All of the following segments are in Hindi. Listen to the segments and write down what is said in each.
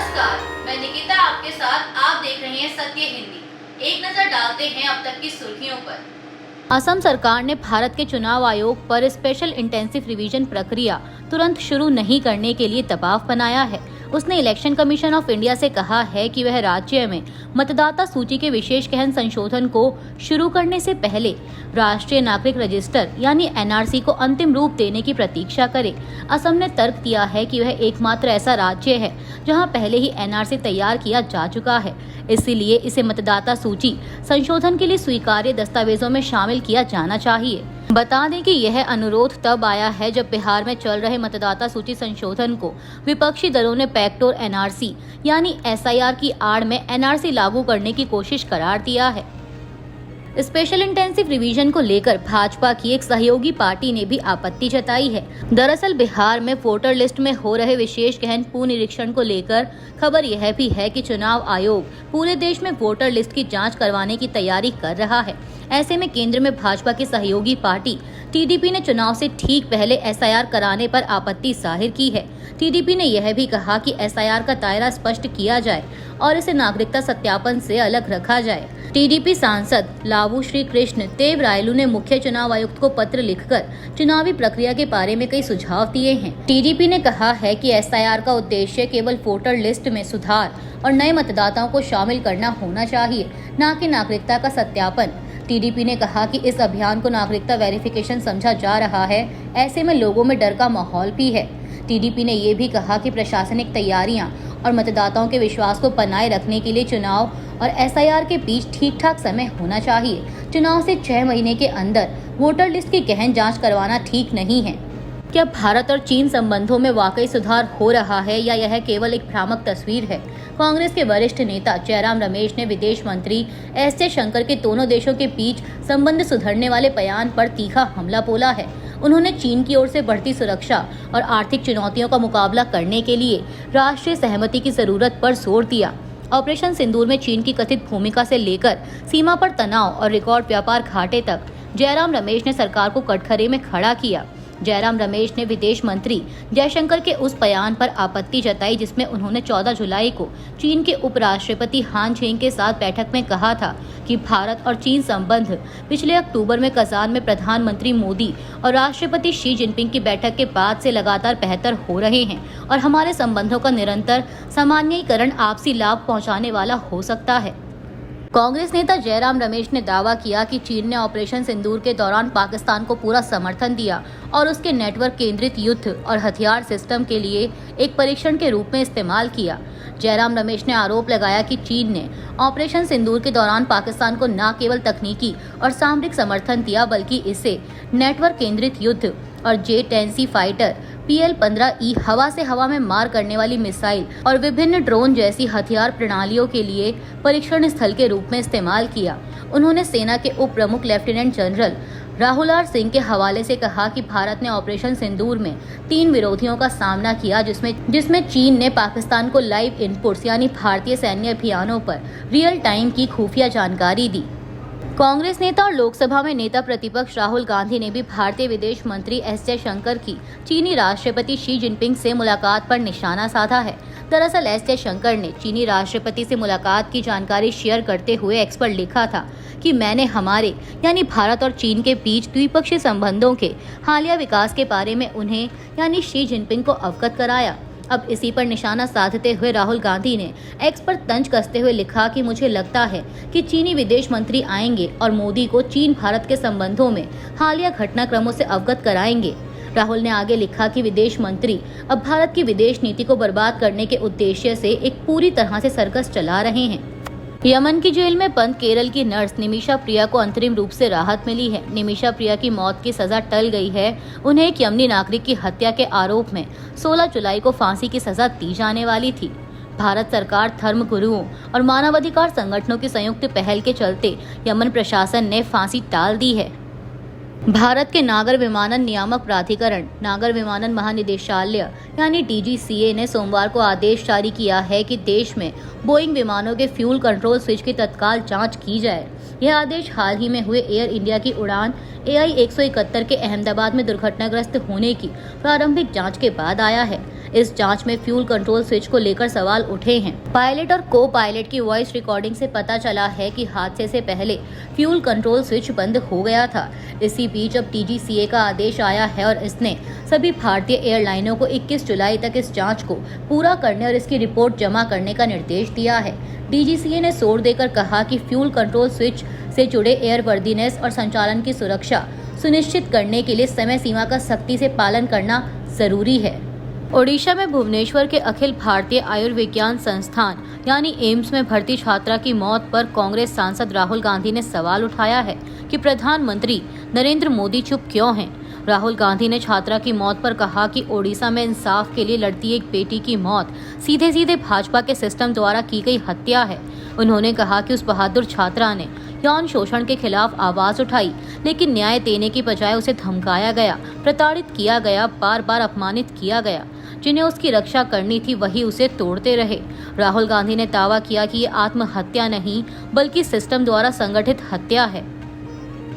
नमस्कार, मैं निकिता आपके साथ। आप देख रहे हैं सत्य हिंदी। एक नजर डालते हैं अब तक की सुर्खियों पर। असम सरकार ने भारत के चुनाव आयोग पर स्पेशल इंटेंसिव रिवीजन प्रक्रिया तुरंत शुरू नहीं करने के लिए दबाव बनाया है। उसने इलेक्शन कमीशन ऑफ इंडिया से कहा है कि वह राज्य में मतदाता सूची के विशेष गहन संशोधन को शुरू करने से पहले राष्ट्रीय नागरिक रजिस्टर यानी एनआरसी को अंतिम रूप देने की प्रतीक्षा करे। असम ने तर्क दिया है कि वह एकमात्र ऐसा राज्य है जहां पहले ही एनआरसी तैयार किया जा चुका है, इसीलिए इसे मतदाता सूची संशोधन के लिए स्वीकार्य दस्तावेजों में शामिल किया जाना चाहिए। बता दें कि यह अनुरोध तब आया है जब बिहार में चल रहे मतदाता सूची संशोधन को विपक्षी दलों ने बैकडोर एनआरसी यानी एसआईआर की आड़ में एनआरसी लागू करने की कोशिश करार दिया है। स्पेशल इंटेंसिव रिवीजन को लेकर भाजपा की एक सहयोगी पार्टी ने भी आपत्ति जताई है। दरअसल बिहार में वोटर लिस्ट में हो रहे विशेष गहन पुनरीक्षण को लेकर खबर यह भी है कि चुनाव आयोग पूरे देश में वोटर लिस्ट की जांच करवाने की तैयारी कर रहा है। ऐसे में केंद्र में भाजपा की सहयोगी पार्टी टीडीपी ने चुनाव से ठीक पहले एसआईआर कराने पर आपत्ति जाहिर की है। टीडीपी ने यह भी कहा कि एसआईआर का दायरा स्पष्ट किया जाए और इसे नागरिकता सत्यापन से अलग रखा जाए। टीडीपी सांसद लावू श्री कृष्ण देव रायलू ने मुख्य चुनाव आयुक्त को पत्र लिखकर चुनावी प्रक्रिया के बारे में कई सुझाव दिए हैं। टीडीपी ने कहा है कि एसआईआर का उद्देश्य केवल वोटर लिस्ट में सुधार और नए मतदाताओं को शामिल करना होना चाहिए, न कि नागरिकता का सत्यापन। टीडीपी ने कहा कि इस अभियान को नागरिकता वेरिफिकेशन समझा जा रहा है, ऐसे में लोगों में डर का माहौल भी है। टीडीपी ने ये भी कहा कि प्रशासनिक तैयारियां और मतदाताओं के विश्वास को बनाए रखने के लिए चुनाव और एसआईआर के बीच ठीक ठाक समय होना चाहिए। चुनाव से 6 महीने के अंदर वोटर लिस्ट की गहन जांच करवाना ठीक नहीं है। क्या भारत और चीन संबंधों में वाकई सुधार हो रहा है या यह केवल एक भ्रामक तस्वीर है? कांग्रेस के वरिष्ठ नेता जयराम रमेश ने विदेश मंत्री एस जयशंकर के दोनों देशों के बीच संबंध सुधरने वाले बयान पर तीखा हमला बोला है। उन्होंने चीन की ओर से बढ़ती सुरक्षा और आर्थिक चुनौतियों का मुकाबला करने के लिए राष्ट्रीय सहमति की जरूरत पर जोर दिया। ऑपरेशन सिंदूर में चीन की कथित भूमिका से लेकर सीमा पर तनाव और रिकॉर्ड व्यापार घाटे तक जयराम रमेश ने सरकार को कटघरे में खड़ा किया। जयराम रमेश ने विदेश मंत्री जयशंकर के उस बयान पर आपत्ति जताई जिसमें उन्होंने 14 जुलाई को चीन के उपराष्ट्रपति हान झेंग के साथ बैठक में कहा था कि भारत और चीन संबंध पिछले अक्टूबर में कजान में प्रधानमंत्री मोदी और राष्ट्रपति शी जिनपिंग की बैठक के बाद से लगातार बेहतर हो रहे हैं और हमारे संबंधों का निरंतर सामान्यीकरण आपसी लाभ पहुंचाने वाला हो सकता है। कांग्रेस नेता जयराम रमेश ने दावा किया कि चीन ने ऑपरेशन सिंदूर के दौरान पाकिस्तान को पूरा समर्थन दिया और उसके नेटवर्क केंद्रित युद्ध और हथियार सिस्टम के लिए एक परीक्षण के रूप में इस्तेमाल किया। जयराम रमेश ने आरोप लगाया कि चीन ने ऑपरेशन सिंदूर के दौरान पाकिस्तान को न केवल तकनीकी और सामरिक समर्थन दिया बल्कि इसे नेटवर्क केंद्रित युद्ध और J-10C फाइटर, PL-15E हवा से हवा में मार करने वाली मिसाइल और विभिन्न ड्रोन जैसी हथियार प्रणालियों के लिए परीक्षण स्थल के रूप में इस्तेमाल किया। उन्होंने सेना के उप प्रमुख lieutenant general Rahul R Singh के हवाले से कहा कि भारत ने ऑपरेशन सिंदूर में 3 विरोधियों का सामना किया जिसमें चीन ने पाकिस्तान को लाइव इनपुट्स यानी भारतीय सैन्य अभियानों पर रियल टाइम की खुफिया जानकारी दी। कांग्रेस नेता और लोकसभा में नेता प्रतिपक्ष राहुल गांधी ने भी भारतीय विदेश मंत्री एस जयशंकर की चीनी राष्ट्रपति शी जिनपिंग से मुलाकात पर निशाना साधा है। दरअसल एस जयशंकर ने चीनी राष्ट्रपति से मुलाकात की जानकारी शेयर करते हुए एक्स पर लिखा था कि मैंने हमारे यानी भारत और चीन के बीच द्विपक्षीय संबंधों के हालिया विकास के बारे में उन्हें यानी शी जिनपिंग को अवगत कराया। अब इसी पर निशाना साधते हुए राहुल गांधी ने एक्स पर तंज कसते हुए लिखा कि मुझे लगता है कि चीनी विदेश मंत्री आएंगे और मोदी को चीन भारत के संबंधों में हालिया घटनाक्रमों से अवगत कराएंगे। राहुल ने आगे लिखा कि विदेश मंत्री अब भारत की विदेश नीति को बर्बाद करने के उद्देश्य से एक पूरी तरह से सर्कस चला रहे हैं। यमन की जेल में बंद केरल की नर्स निमिषा प्रिया को अंतरिम रूप से राहत मिली है। निमिषा प्रिया की मौत की सजा टल गई है। उन्हें एक यमनी नागरिक की हत्या के आरोप में 16 जुलाई को फांसी की सजा दी जाने वाली थी। भारत सरकार, धर्म गुरुओं और मानवाधिकार संगठनों की संयुक्त पहल के चलते यमन प्रशासन ने फांसी टाल दी है। भारत के नागर विमानन नियामक प्राधिकरण, नागर विमानन महानिदेशालय यानी DGCA ने सोमवार को आदेश जारी किया है कि देश में बोइंग विमानों के फ्यूल कंट्रोल स्विच की तत्काल जांच की जाए। यह आदेश हाल ही में हुए एयर इंडिया की उड़ान AI 171 के अहमदाबाद में दुर्घटनाग्रस्त होने की प्रारंभिक जांच के बाद आया है। इस जांच में फ्यूल कंट्रोल स्विच को लेकर सवाल उठे हैं। पायलट और को पायलट की वॉइस रिकॉर्डिंग से पता चला है कि हादसे से पहले फ्यूल कंट्रोल स्विच बंद हो गया था। इसी बीच अब DGCA का आदेश आया है और इसने सभी भारतीय एयरलाइनों को 21 जुलाई तक इस जांच को पूरा करने और इसकी रिपोर्ट जमा करने का निर्देश दिया है। DGCA ने जोर देकर कहा कि फ्यूल कंट्रोल स्विच से जुड़े एयरवर्दीनेस और संचालन की सुरक्षा सुनिश्चित करने के लिए समय सीमा का सख्ती से पालन करना जरूरी है। ओडिशा में भुवनेश्वर के अखिल भारतीय आयुर्विज्ञान संस्थान यानी एम्स में भर्ती छात्रा की मौत पर कांग्रेस सांसद राहुल गांधी ने सवाल उठाया है कि प्रधानमंत्री नरेंद्र मोदी चुप क्यों हैं। राहुल गांधी ने छात्रा की मौत पर कहा कि ओडिशा में इंसाफ के लिए लड़ती एक बेटी की मौत सीधे सीधे भाजपा के सिस्टम द्वारा की गई हत्या है। उन्होंने कहा कि उस बहादुर छात्रा ने यौन शोषण के खिलाफ आवाज उठाई, लेकिन न्याय देने की बजाय उसे धमकाया गया, प्रताड़ित किया गया, बार बार अपमानित किया गया। जिन्हें उसकी रक्षा करनी थी वही उसे तोड़ते रहे। राहुल गांधी ने दावा किया कि ये आत्महत्या नहीं बल्कि सिस्टम द्वारा संगठित हत्या है।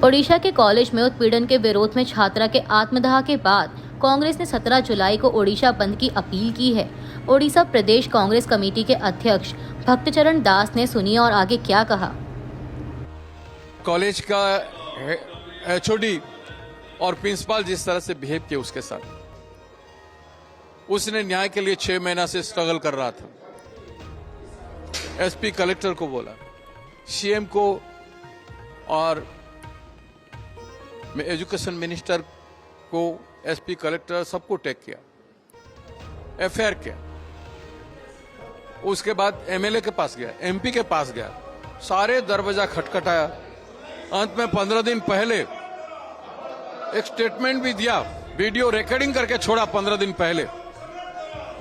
ओडिशा के कॉलेज में उत्पीड़न के विरोध में छात्रा के आत्मदाह के बाद कांग्रेस ने 17 जुलाई को ओडिशा बंद की अपील की है। ओडिशा प्रदेश कांग्रेस कमेटी के अध्यक्ष भक्तचरण दास ने सुनिए और आगे क्या कहा। कॉलेज का HOD और प्रिंसिपल जिस तरह से बिहेव किया उसके साथ, उसने न्याय के लिए 6 महीना से स्ट्रगल कर रहा था। SP कलेक्टर को बोला, CM को और एजुकेशन मिनिस्टर को, SP कलेक्टर सबको टैग किया, FIR किया। उसके बाद MLA के पास गया, MP के पास गया, सारे दरवाजा खटखटाया। अंत में 15 दिन पहले एक स्टेटमेंट भी दिया, वीडियो रिकॉर्डिंग करके छोड़ा 15 दिन पहले।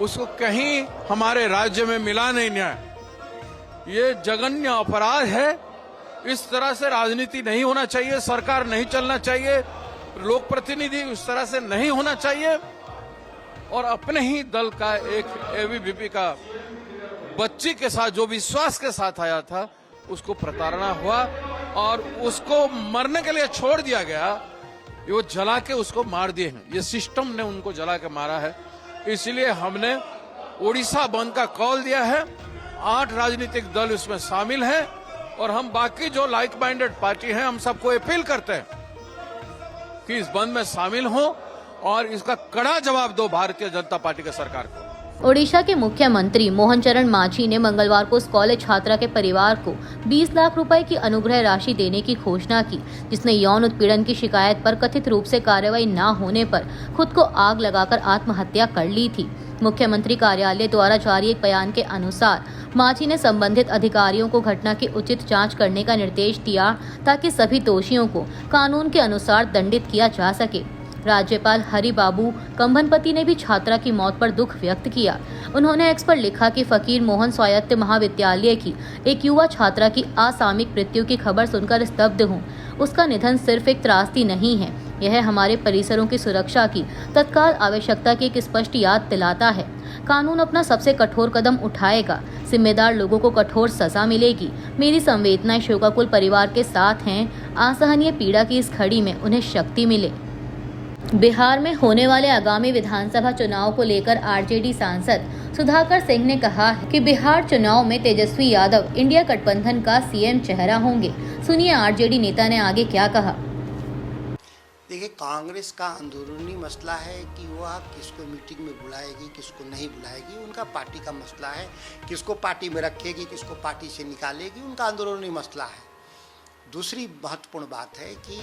उसको कहीं हमारे राज्य में मिला नहीं न्याय। ये जघन्य अपराध है। इस तरह से राजनीति नहीं होना चाहिए, सरकार नहीं चलना चाहिए, लोक प्रतिनिधि उस तरह से नहीं होना चाहिए। और अपने ही दल का एक ABVP का बच्ची के साथ जो विश्वास के साथ आया था उसको प्रताड़ना हुआ और उसको मरने के लिए छोड़ दिया गया। वो जला के उसको मार दिए हैं। ये सिस्टम ने उनको जला के मारा है। इसलिए हमने ओडिशा बंद का कॉल दिया है। 8 राजनीतिक दल इसमें शामिल हैं और हम बाकी जो लाइक माइंडेड पार्टी हैं हम सबको अपील करते हैं कि इस बंद में शामिल हो और इसका कड़ा जवाब दो भारतीय जनता पार्टी की सरकार को। ओडिशा के मुख्यमंत्री मोहन चरण मांझी ने मंगलवार को उस कॉलेज छात्रा के परिवार को 20 लाख रुपए की अनुग्रह राशि देने की घोषणा की, जिसने यौन उत्पीड़न की शिकायत पर कथित रूप से कार्रवाई न होने पर खुद को आग लगाकर आत्महत्या कर ली थी। मुख्यमंत्री कार्यालय द्वारा जारी एक बयान के अनुसार मांझी ने संबंधित अधिकारियों को घटना की उचित जांच करने का निर्देश दिया ताकि सभी दोषियों को कानून के अनुसार दंडित किया जा सके। राज्यपाल हरिबाबू कंभनपति ने भी छात्रा की मौत पर दुख व्यक्त किया। उन्होंने एक्स पर लिखा कि फकीर मोहन स्वायत्त महाविद्यालय की एक युवा छात्रा की असामयिक मृत्यु की खबर सुनकर स्तब्ध हूँ। उसका निधन सिर्फ एक त्रासदी नहीं है, यह हमारे परिसरों की सुरक्षा की तत्काल आवश्यकता की एक स्पष्ट याद दिलाता है। कानून अपना सबसे कठोर कदम उठाएगा, जिम्मेदार लोगों को कठोर सजा मिलेगी। मेरी संवेदनाएं शोकाकुल परिवार के साथ हैं। असहनीय पीड़ा की इस घड़ी में उन्हें शक्ति मिले। बिहार में होने वाले आगामी विधानसभा चुनाव को लेकर आरजेडी सांसद सुधाकर सिंह ने कहा है कि बिहार चुनाव में तेजस्वी यादव इंडिया गठबंधन का सीएम चेहरा होंगे। सुनिए आरजेडी नेता ने आगे क्या कहा। देखिए, कांग्रेस का अंदरूनी मसला है कि वह किसको मीटिंग में बुलाएगी, किसको नहीं बुलाएगी। उनका पार्टी का मसला है, किसको पार्टी में रखेगी, किसको पार्टी से निकालेगी, उनका अंदरूनी मसला है। दूसरी महत्वपूर्ण बात है कि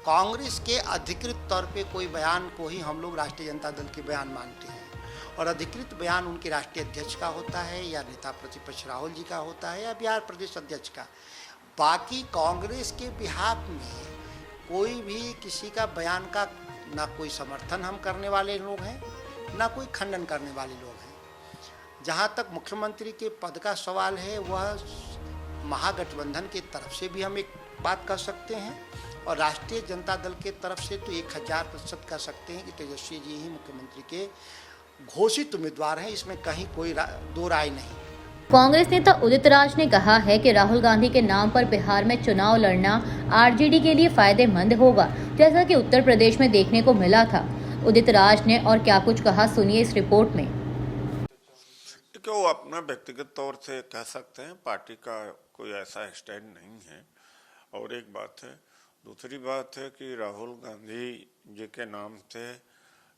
कांग्रेस के अधिकृत तौर पे कोई बयान को ही हम लोग राष्ट्रीय जनता दल के बयान मानते हैं और अधिकृत बयान उनके राष्ट्रीय अध्यक्ष का होता है या नेता प्रतिपक्ष राहुल जी का होता है या बिहार प्रदेश अध्यक्ष का। बाकी कांग्रेस के बिहार में कोई भी किसी का बयान का ना कोई समर्थन हम करने वाले लोग हैं, ना कोई खंडन करने वाले लोग हैं। जहाँ तक मुख्यमंत्री के पद का सवाल है, वह महागठबंधन की तरफ से भी हम एक बात कर सकते हैं और राष्ट्रीय जनता दल के तरफ से तो 1000% कह सकते हैं कि तेजस्वी जी ही मुख्यमंत्री के घोषित उम्मीदवार हैं। इसमें कहीं कोई दो राय नहीं। कांग्रेस नेता उदित राज ने कहा है कि राहुल गांधी के नाम पर बिहार में चुनाव लड़ना आरजेडी के लिए फायदेमंद होगा, जैसा कि उत्तर प्रदेश में देखने को मिला था। उदित राज ने और क्या कुछ कहा, सुनिए इस रिपोर्ट में। देखिए, वो अपना व्यक्तिगत तौर से कह सकते हैं, पार्टी का कोई ऐसा स्टैंड नहीं है। और एक बात है, दूसरी बात है कि राहुल गांधी जी के नाम से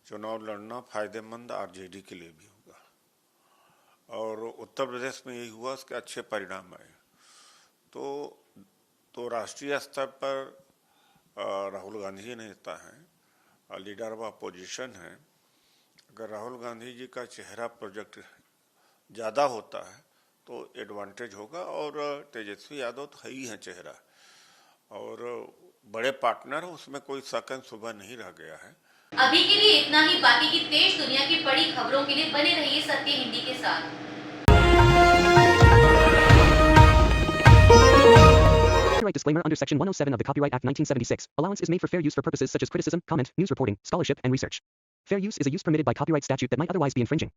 चुनाव लड़ना फायदेमंद आरजेडी के लिए भी होगा और उत्तर प्रदेश में यही हुआ, उसके अच्छे परिणाम आए। तो राष्ट्रीय स्तर पर राहुल गांधी जी नेता हैं, लीडर ऑफ अपोजिशन हैं। अगर राहुल गांधी जी का चेहरा प्रोजेक्ट ज़्यादा होता है तो एडवांटेज होगा। और तेजस्वी यादव तो है ही है चेहरा और बड़े पार्टनर, उसमें कोई शक सुबह नहीं रह गया है। अभी के लिए इतना ही। बाकी की देश दुनिया की बड़ी खबरों के लिए बने रहिए सत्य हिंदी के साथ। Copyright disclaimer under Section 107 of the Copyright Act 1976. Allowance is made for fair use for purposes such as criticism, comment, news reporting, scholarship, and research. Fair use is a use permitted by copyright statute that might otherwise be infringing.